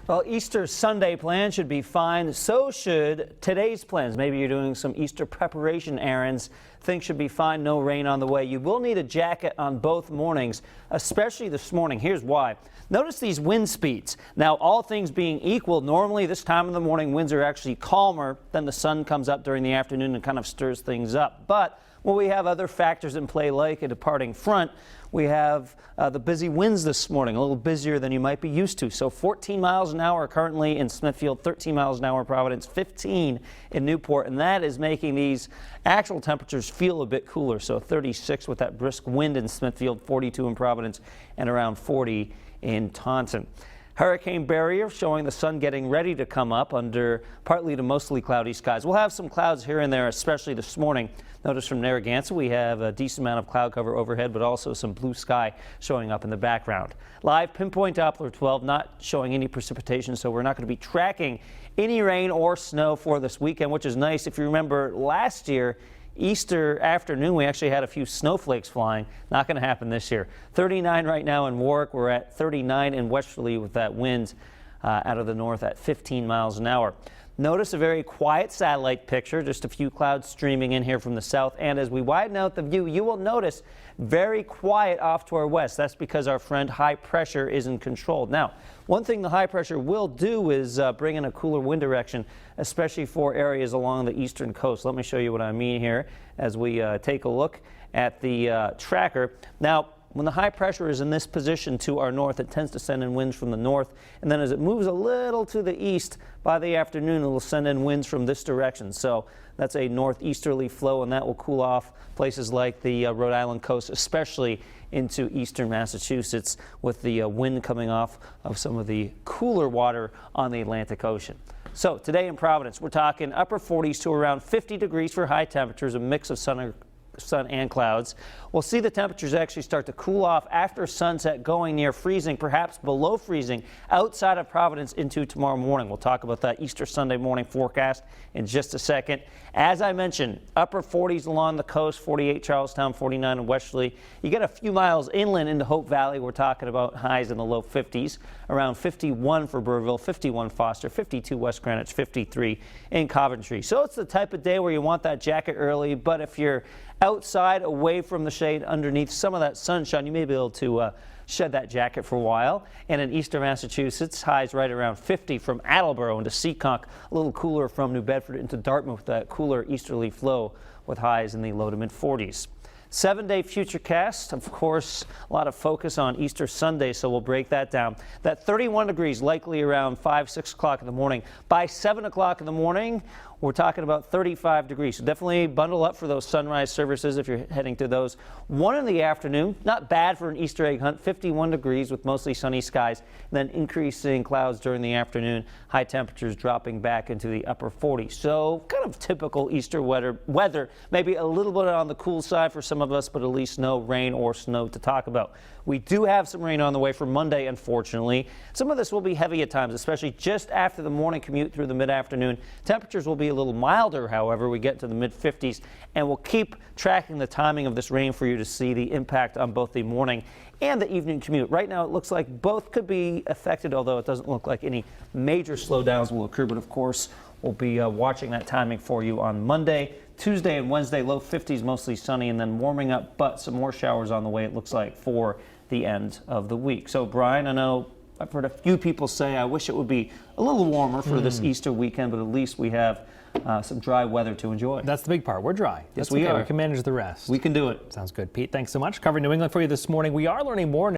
Well, Easter Sunday plans should be fine. So should today's plans. Maybe you're doing some Easter preparation errands. Things should be fine. No rain on the way. You will need a jacket on both mornings, especially this morning. Here's why. Notice these wind speeds. Now, all things being equal, normally this time of the morning winds are actually calmer. Then the sun comes up during the afternoon and kind of stirs things up. But when we have other factors in play, like a departing front, we have the busy winds this morning, a little busier than you might be used to. So 14 miles an hour currently in Smithfield, 13 miles an hour in Providence, 15 in Newport, and that is making these actual temperatures feel a bit cooler. So 36 with that brisk wind in Smithfield, 42 in Providence, and around 40 in Taunton. Hurricane barrier showing the sun getting ready to come up under partly to mostly cloudy skies. We'll have some clouds here and there, especially this morning. Notice from Narragansett we have a decent amount of cloud cover overhead, but also some blue sky showing up in the background. Live Pinpoint Doppler 12, not showing any precipitation, so we're not going to be tracking any rain or snow for this weekend, which is nice. If you remember last year, Easter afternoon, we actually had a few snowflakes flying. Not going to happen this year. 39 right now in Warwick. We're at 39 in Westerly with that wind out of the north at 15 miles an hour. Notice a very quiet satellite picture, just a few clouds streaming in here from the south. And as we widen out the view, you will notice very quiet off to our west. That's because our friend high pressure isn't controlled. Now, one thing the high pressure will do is bring in a cooler wind direction, especially for areas along the eastern coast. Let me show you what I mean here as we take a look at the tracker. Now, when the high pressure is in this position to our north, it tends to send in winds from the north. And then as it moves a little to the east, by the afternoon, it will send in winds from this direction. So that's a northeasterly flow, and that will cool off places like the Rhode Island coast, especially into eastern Massachusetts, with the wind coming off of some of the cooler water on the Atlantic Ocean. So today in Providence, we're talking upper 40s to around 50 degrees for high temperatures, a mix of sun and clouds. We'll see the temperatures actually start to cool off after sunset, going near freezing, perhaps below freezing outside of Providence into tomorrow morning. We'll talk about that Easter Sunday morning forecast in just a second. As I mentioned, upper 40s along the coast, 48 Charlestown, 49 in Westerly. You get a few miles inland into Hope Valley. We're talking about highs in the low 50s, around 51 for Burrillville, 51 Foster, 52 West Greenwich, 53 in Coventry. So it's the type of day where you want that jacket early, but if you're outside, away from the shade, underneath some of that sunshine, you may be able to shed that jacket for a while. And in eastern Massachusetts, highs right around 50 from Attleboro into Seekonk, a little cooler from New Bedford into Dartmouth, that cooler easterly flow with highs in the low to mid 40s. 7-day Futurecast, of course, a lot of focus on Easter Sunday, so we'll break that down. That 31 degrees likely around 5, 6 o'clock in the morning. By 7 o'clock in the morning, we're talking about 35 degrees. So definitely bundle up for those sunrise services if you're heading to those. 1 in the afternoon, not bad for an Easter egg hunt, 51 degrees with mostly sunny skies, and then increasing clouds during the afternoon, high temperatures dropping back into the upper 40s. So kind of typical Easter weather, maybe a little bit on the cool side for some of us, but at least no rain or snow to talk about. We do have some rain on the way for Monday, unfortunately. Some of this will be heavy at times, especially just after the morning commute through the mid-afternoon. Temperatures will be a little milder, however, we get to the mid-50s, and we'll keep tracking the timing of this rain for you to see the impact on both the morning and the evening commute. Right now, it looks like both could be affected, although it doesn't look like any major slowdowns will occur, but of course, we'll be watching that timing for you on Monday. Tuesday and Wednesday, low 50s, mostly sunny, and then warming up, but some more showers on the way, it looks like, for the end of the week. So, Brian, I know I've heard a few people say I wish it would be a little warmer for this Easter weekend, but at least we have some dry weather to enjoy. That's the big part. We're dry. Yes, we are. We can manage the rest. We can do it. Sounds good. Pete, thanks so much. Covering New England for you this morning. We are learning more